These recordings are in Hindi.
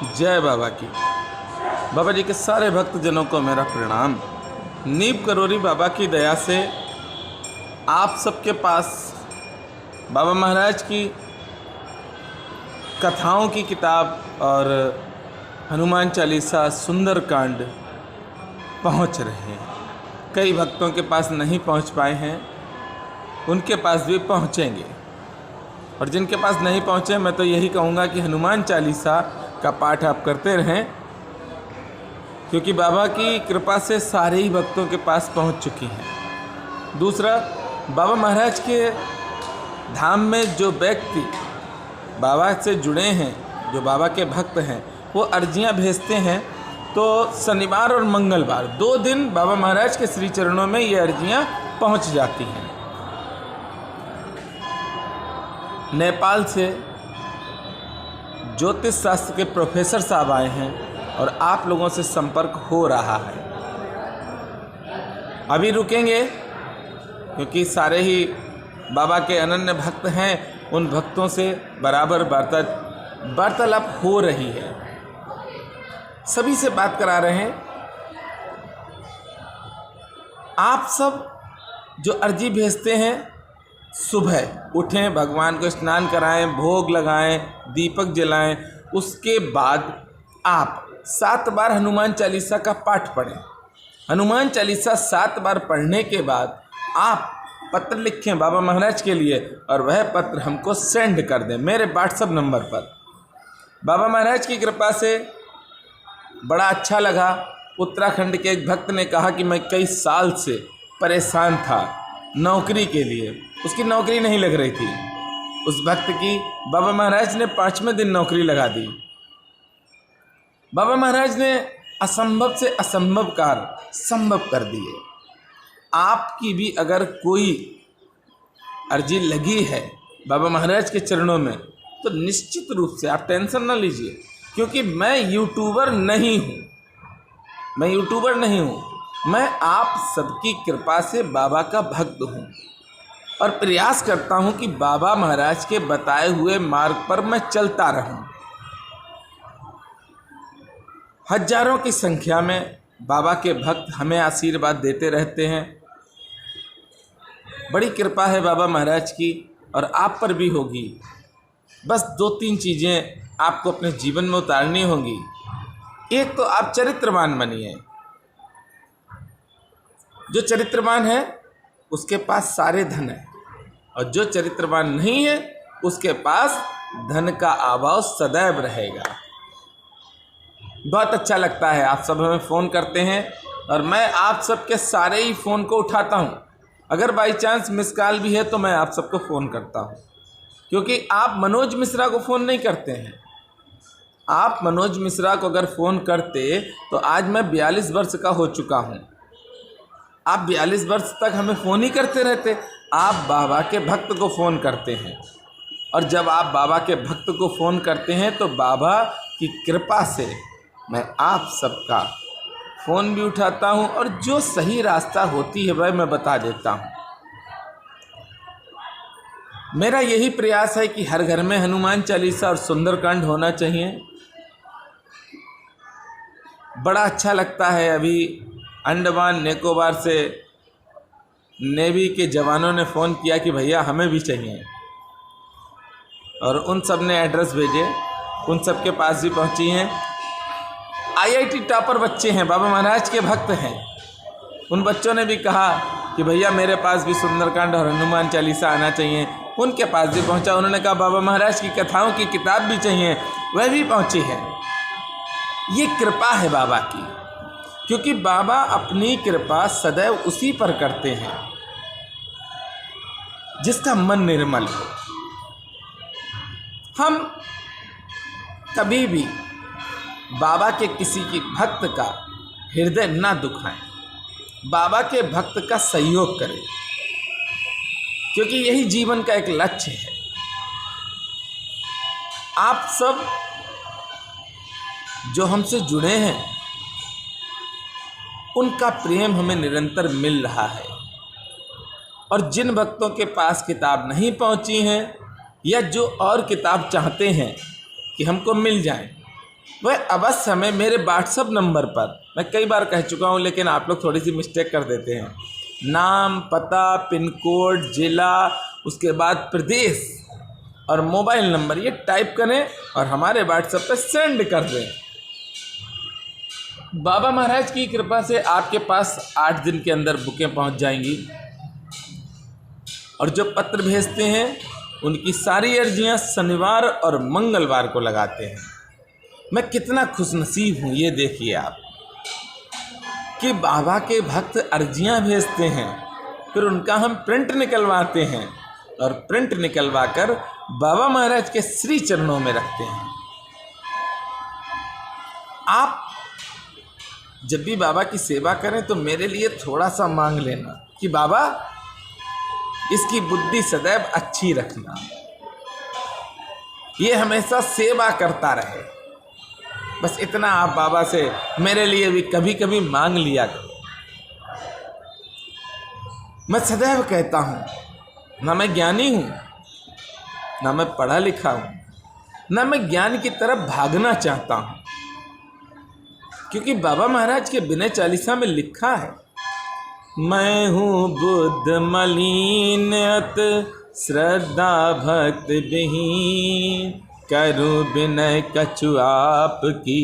जय बाबा की। बाबा जी के सारे भक्तजनों को मेरा प्रणाम। नीम करोरी बाबा की दया से आप सबके पास बाबा महाराज की कथाओं की किताब और हनुमान चालीसा सुंदरकांड पहुंच रहे हैं। कई भक्तों के पास नहीं पहुंच पाए हैं, उनके पास भी पहुंचेंगे। और जिनके पास नहीं पहुंचे, मैं तो यही कहूँगा कि हनुमान चालीसा का पाठ आप करते रहें, क्योंकि बाबा की कृपा से सारे ही भक्तों के पास पहुंच चुकी हैं। दूसरा, बाबा महाराज के धाम में जो व्यक्ति बाबा से जुड़े हैं, जो बाबा के भक्त हैं, वो अर्जियां भेजते हैं। तो शनिवार और मंगलवार 2 दिन बाबा महाराज के श्री चरणों में ये अर्जियां पहुंच जाती हैं। नेपाल से ज्योतिष शास्त्र के प्रोफेसर साहब आए हैं और आप लोगों से संपर्क हो रहा है। अभी रुकेंगे क्योंकि सारे ही बाबा के अनन्य भक्त हैं। उन भक्तों से बराबर वार्तालाप हो रही है, सभी से बात करा रहे हैं। आप सब जो अर्जी भेजते हैं, सुबह उठें, भगवान को स्नान कराएं, भोग लगाएं, दीपक जलाएं, उसके बाद आप 7 बार हनुमान चालीसा का पाठ पढ़ें। हनुमान चालीसा 7 बार पढ़ने के बाद आप पत्र लिखें बाबा महाराज के लिए, और वह पत्र हमको सेंड कर दें मेरे व्हाट्सएप नंबर पर। बाबा महाराज की कृपा से बड़ा अच्छा लगा। उत्तराखंड के एक भक्त ने कहा कि मैं कई साल से परेशान था नौकरी के लिए, उसकी नौकरी नहीं लग रही थी। उस भक्त की बाबा महाराज ने 5वें दिन नौकरी लगा दी। बाबा महाराज ने असंभव से असंभव कार्य संभव कर दिए। आपकी भी अगर कोई अर्जी लगी है बाबा महाराज के चरणों में, तो निश्चित रूप से आप टेंशन ना लीजिए, क्योंकि मैं यूट्यूबर नहीं हूँ। मैं आप सबकी कृपा से बाबा का भक्त हूँ और प्रयास करता हूँ कि बाबा महाराज के बताए हुए मार्ग पर मैं चलता रहूँ। हजारों की संख्या में बाबा के भक्त हमें आशीर्वाद देते रहते हैं। बड़ी कृपा है बाबा महाराज की, और आप पर भी होगी। बस 2-3 चीज़ें आपको अपने जीवन में उतारनी होंगी। एक तो आप चरित्रवान बनिए। जो चरित्रवान है उसके पास सारे धन है, और जो चरित्रवान नहीं है उसके पास धन का अभाव सदैव रहेगा। बहुत अच्छा लगता है, आप सब हमें फ़ोन करते हैं और मैं आप सबके सारे ही फ़ोन को उठाता हूं। अगर बाई चांस मिस कॉल भी है तो मैं आप सबको फ़ोन करता हूं, क्योंकि आप मनोज मिश्रा को फ़ोन नहीं करते हैं। आप मनोज मिश्रा को अगर फ़ोन करते तो आज मैं 42 वर्ष का हो चुका हूं। आप 42 वर्ष तक हमें फ़ोन ही करते रहते। आप बाबा के भक्त को फ़ोन करते हैं, और जब आप बाबा के भक्त को फ़ोन करते हैं तो बाबा की कृपा से मैं आप सबका फ़ोन भी उठाता हूं, और जो सही रास्ता होती है वह मैं बता देता हूं। मेरा यही प्रयास है कि हर घर में हनुमान चालीसा और सुंदरकांड होना चाहिए। बड़ा अच्छा लगता है। अभी अंडमान निकोबार से नेवी के जवानों ने फ़ोन किया कि भैया हमें भी चाहिए, और उन सब ने एड्रेस भेजे, उन सब के पास भी पहुंची हैं। IIT टॉपर बच्चे हैं, बाबा महाराज के भक्त हैं। उन बच्चों ने भी कहा कि भैया मेरे पास भी सुंदरकांड और हनुमान चालीसा आना चाहिए, उनके पास भी पहुंचा। उन्होंने कहा बाबा महाराज की कथाओं की किताब भी चाहिए, वह भी पहुंची है। ये कृपा है बाबा की, क्योंकि बाबा अपनी कृपा सदैव उसी पर करते हैं जिसका मन निर्मल हो। हम कभी भी बाबा के किसी की भक्त का हृदय ना दुखाएं, बाबा के भक्त का सहयोग करें, क्योंकि यही जीवन का एक लक्ष्य है। आप सब जो हमसे जुड़े हैं उनका प्रेम हमें निरंतर मिल रहा है, और जिन भक्तों के पास किताब नहीं पहुंची हैं, या जो और किताब चाहते हैं कि हमको मिल जाए, वह अवश्य हमें मेरे व्हाट्सएप नंबर पर, मैं कई बार कह चुका हूँ लेकिन आप लोग थोड़ी सी मिस्टेक कर देते हैं, नाम, पता, पिन कोड, जिला, उसके बाद प्रदेश और मोबाइल नंबर ये टाइप करें और हमारे व्हाट्सएप पर सेंड कर दें। बाबा महाराज की कृपा से आपके पास 8 दिन के अंदर बुकें पहुंच जाएंगी। और जो पत्र भेजते हैं उनकी सारी अर्जियां शनिवार और मंगलवार को लगाते हैं। मैं कितना खुशनसीब हूँ ये देखिए आप, कि बाबा के भक्त अर्जियां भेजते हैं, फिर उनका हम प्रिंट निकलवाते हैं और प्रिंट निकलवा कर बाबा महाराज के श्री चरणों में रखते हैं। आप जब भी बाबा की सेवा करें तो मेरे लिए थोड़ा सा मांग लेना कि बाबा इसकी बुद्धि सदैव अच्छी रखना, ये हमेशा सेवा करता रहे। बस इतना आप बाबा से मेरे लिए भी कभी कभी मांग लिया करो। मैं सदैव कहता हूँ, ना मैं ज्ञानी हूँ, ना मैं पढ़ा लिखा हूँ, ना मैं ज्ञान की तरफ भागना चाहता हूँ, क्योंकि बाबा महाराज के विनय चालीसा में लिखा है, मैं हूँ बुद्ध मलिन अत श्रद्धा भक्त विहीन, करूँ विनय कछु आप की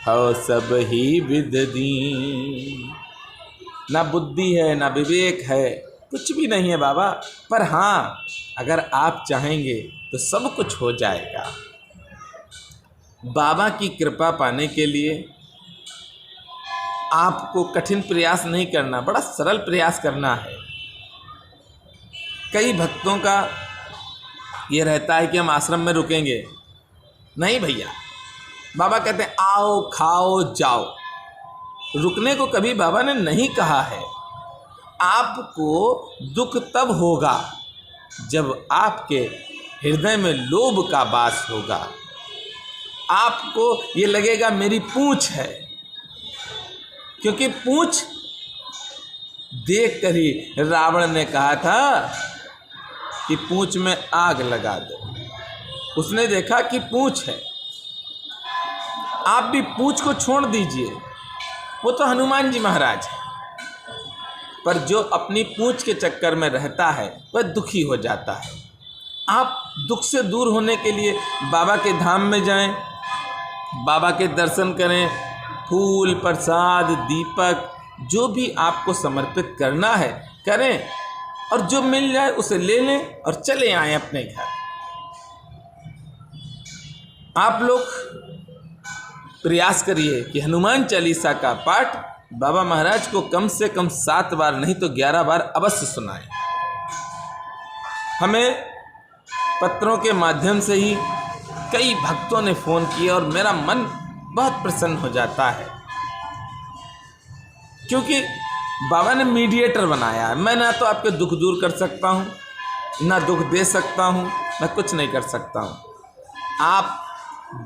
हो सब ही विद दीन। ना बुद्धि है ना विवेक है, कुछ भी नहीं है बाबा, पर हाँ अगर आप चाहेंगे तो सब कुछ हो जाएगा। बाबा की कृपा पाने के लिए आपको कठिन प्रयास नहीं करना, बड़ा सरल प्रयास करना है। कई भक्तों का ये रहता है कि हम आश्रम में रुकेंगे, नहीं भैया, बाबा कहते हैं आओ खाओ जाओ। रुकने को कभी बाबा ने नहीं कहा है। आपको दुख तब होगा जब आपके हृदय में लोभ का वास होगा। आपको ये लगेगा मेरी पूंछ है, क्योंकि पूंछ देख कर ही रावण ने कहा था कि पूंछ में आग लगा दो। उसने देखा कि पूंछ है। आप भी पूंछ को छोड़ दीजिए, वो तो हनुमान जी महाराज है, पर जो अपनी पूंछ के चक्कर में रहता है वह दुखी हो जाता है। आप दुख से दूर होने के लिए बाबा के धाम में जाएं, बाबा के दर्शन करें, फूल, प्रसाद, दीपक जो भी आपको समर्पित करना है करें, और जो मिल जाए उसे ले लें और चले आएं अपने घर। आप लोग प्रयास करिए कि हनुमान चालीसा का पाठ बाबा महाराज को कम से कम 7 बार नहीं तो 11 बार अवश्य सुनाएं। हमें पत्रों के माध्यम से ही कई भक्तों ने फ़ोन किया और मेरा मन बहुत प्रसन्न हो जाता है, क्योंकि बाबा ने मीडिएटर बनाया है। मैं ना तो आपके दुख दूर कर सकता हूँ, ना दुख दे सकता हूँ, ना कुछ नहीं कर सकता हूँ। आप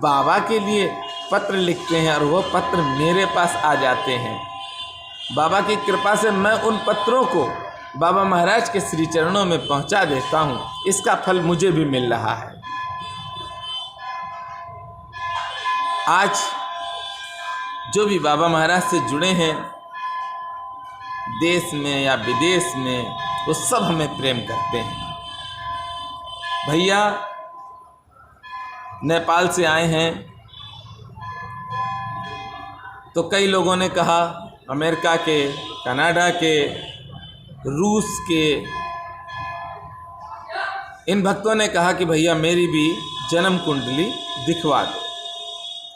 बाबा के लिए पत्र लिखते हैं और वो पत्र मेरे पास आ जाते हैं। बाबा की कृपा से मैं उन पत्रों को बाबा महाराज के श्री चरणों में पहुंचा देता हूं। इसका फल मुझे भी मिल रहा है। आज जो भी बाबा महाराज से जुड़े हैं देश में या विदेश में, वो सब हमें प्रेम करते हैं। भैया नेपाल से आए हैं तो कई लोगों ने कहा, अमेरिका के, कनाडा के, रूस के, इन भक्तों ने कहा कि भैया मेरी भी जन्म कुंडली दिखवा दो।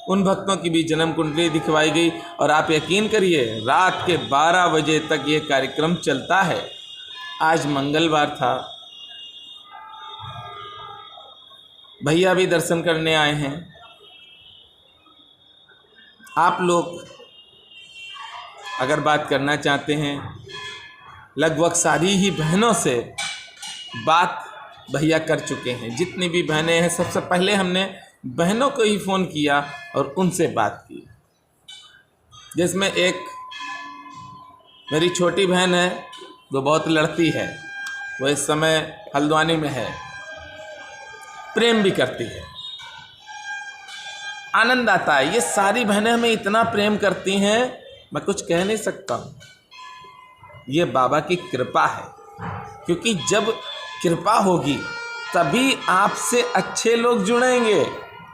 उन भक्तों की भी जन्म कुंडली दिखवाई गई और आप यकीन करिए रात के 12 बजे तक ये कार्यक्रम चलता है। आज मंगलवार था, भैया भी दर्शन करने आए हैं। आप लोग अगर बात करना चाहते हैं, लगभग सारी ही बहनों से बात भैया कर चुके हैं। जितनी भी बहनें हैं सबसे पहले हमने बहनों को ही फ़ोन किया और उनसे बात की, जिसमें एक मेरी छोटी बहन है, वो बहुत लड़ती है, वो इस समय हल्द्वानी में है, प्रेम भी करती है। आनंद आता है। ये सारी बहनें हमें इतना प्रेम करती हैं, मैं कुछ कह नहीं सकता हूँ। ये बाबा की कृपा है, क्योंकि जब कृपा होगी तभी आपसे अच्छे लोग जुड़ेंगे।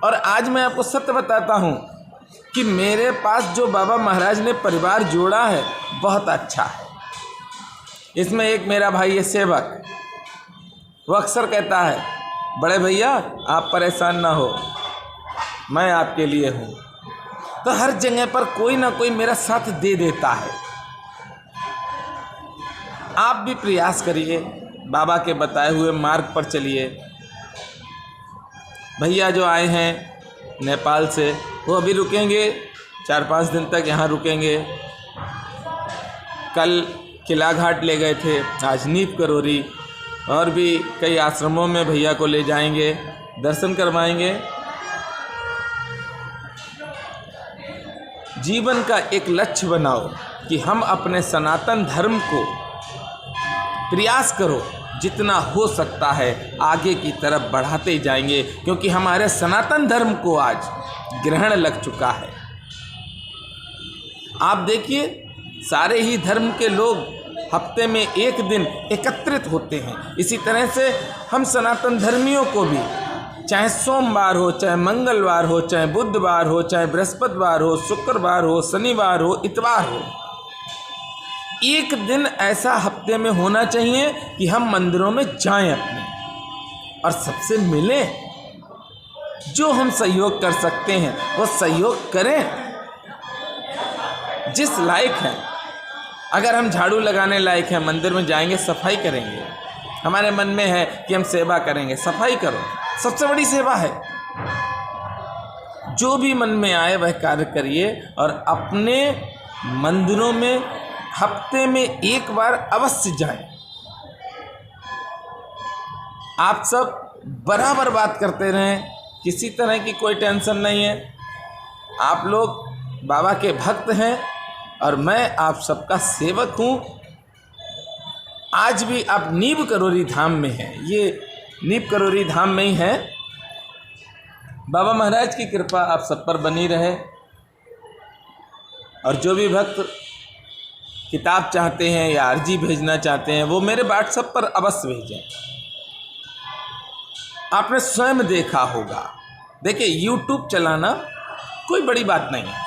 और आज मैं आपको सत्य बताता हूँ कि मेरे पास जो बाबा महाराज ने परिवार जोड़ा है बहुत अच्छा है। इसमें एक मेरा भाई है सेवक, वो अक्सर कहता है, बड़े भैया आप परेशान ना हो, मैं आपके लिए हूँ। तो हर जगह पर कोई ना कोई मेरा साथ दे देता है। आप भी प्रयास करिए, बाबा के बताए हुए मार्ग पर चलिए। भैया जो आए हैं नेपाल से, वो अभी रुकेंगे, 4-5 दिन तक यहाँ रुकेंगे। कल किला घाट ले गए थे, आज नीप करोरी, और भी कई आश्रमों में भैया को ले जाएंगे, दर्शन करवाएंगे। जीवन का एक लक्ष्य बनाओ कि हम अपने सनातन धर्म को प्रयास करो, जितना हो सकता है आगे की तरफ बढ़ाते जाएंगे, क्योंकि हमारे सनातन धर्म को आज ग्रहण लग चुका है। आप देखिए, सारे ही धर्म के लोग हफ्ते में एक दिन एकत्रित होते हैं। इसी तरह से हम सनातन धर्मियों को भी, चाहे सोमवार हो, चाहे मंगलवार हो, चाहे बुधवार हो, चाहे बृहस्पतिवार हो, शुक्रवार हो, शनिवार हो, इतवार हो, एक दिन ऐसा हफ्ते में होना चाहिए कि हम मंदिरों में जाएं अपने, और सबसे मिलें। जो हम सहयोग कर सकते हैं वो सहयोग करें। जिस लायक हैं, अगर हम झाड़ू लगाने लायक हैं, मंदिर में जाएंगे, सफाई करेंगे। हमारे मन में है कि हम सेवा करेंगे, सफाई करो, सबसे बड़ी सेवा है। जो भी मन में आए वह कार्य करिए, और अपने मंदिरों में हफ्ते में एक बार अवश्य जाएं। आप सब बराबर बात करते रहें, किसी तरह की कोई टेंशन नहीं है। आप लोग बाबा के भक्त हैं और मैं आप सबका सेवक हूँ। आज भी आप नीब करोरी धाम में हैं, ये नीब करोरी धाम में ही है। बाबा महाराज की कृपा आप सब पर बनी रहे। और जो भी भक्त किताब चाहते हैं या अर्जी भेजना चाहते हैं, वो मेरे व्हाट्सएप पर अवश्य भेजें। आपने स्वयं देखा होगा, देखिए यूट्यूब चलाना कोई बड़ी बात नहीं है,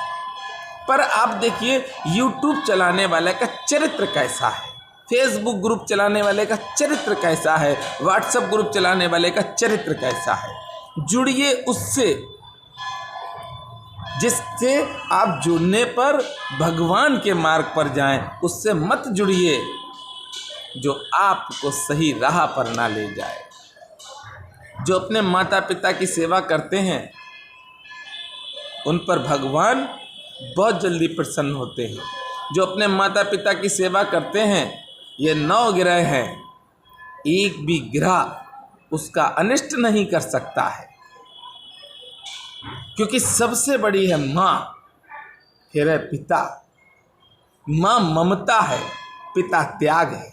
पर आप देखिए यूट्यूब चलाने वाले का चरित्र कैसा है, फेसबुक ग्रुप चलाने वाले का चरित्र कैसा है, व्हाट्सएप ग्रुप चलाने वाले का चरित्र कैसा है। जुड़िए उससे, जिससे आप जुड़ने पर भगवान के मार्ग पर जाएं। उससे मत जुड़िए जो आपको सही राह पर ना ले जाए। जो अपने माता पिता की सेवा करते हैं उन पर भगवान बहुत जल्दी प्रसन्न होते हैं। जो अपने माता पिता की सेवा करते हैं, ये 9 ग्रह हैं, एक भी ग्रह उसका अनिष्ट नहीं कर सकता है, क्योंकि सबसे बड़ी है माँ, फिर है पिता। माँ ममता है, पिता त्याग है,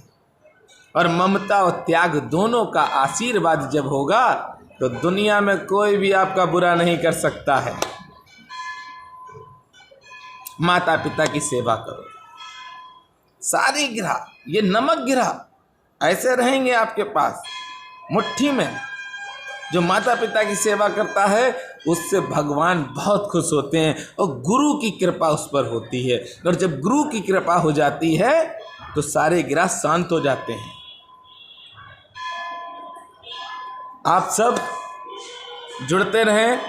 और ममता और त्याग दोनों का आशीर्वाद जब होगा तो दुनिया में कोई भी आपका बुरा नहीं कर सकता है। माता पिता की सेवा करो। सारे ग्रह, ये नमक ग्रह ऐसे रहेंगे आपके पास मुट्ठी में। जो माता पिता की सेवा करता है उससे भगवान बहुत खुश होते हैं, और गुरु की कृपा उस पर होती है। और जब गुरु की कृपा हो जाती है तो सारे ग्रह शांत हो जाते हैं। आप सब जुड़ते रहें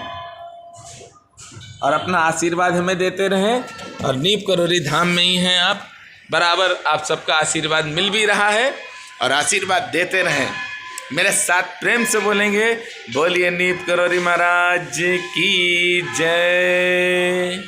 और अपना आशीर्वाद हमें देते रहें। और नीप करोरी धाम में ही हैं आप, बराबर आप सबका आशीर्वाद मिल भी रहा है, और आशीर्वाद देते रहें। मेरे साथ प्रेम से बोलेंगे, बोलिए नीप करोरी महाराज की जय।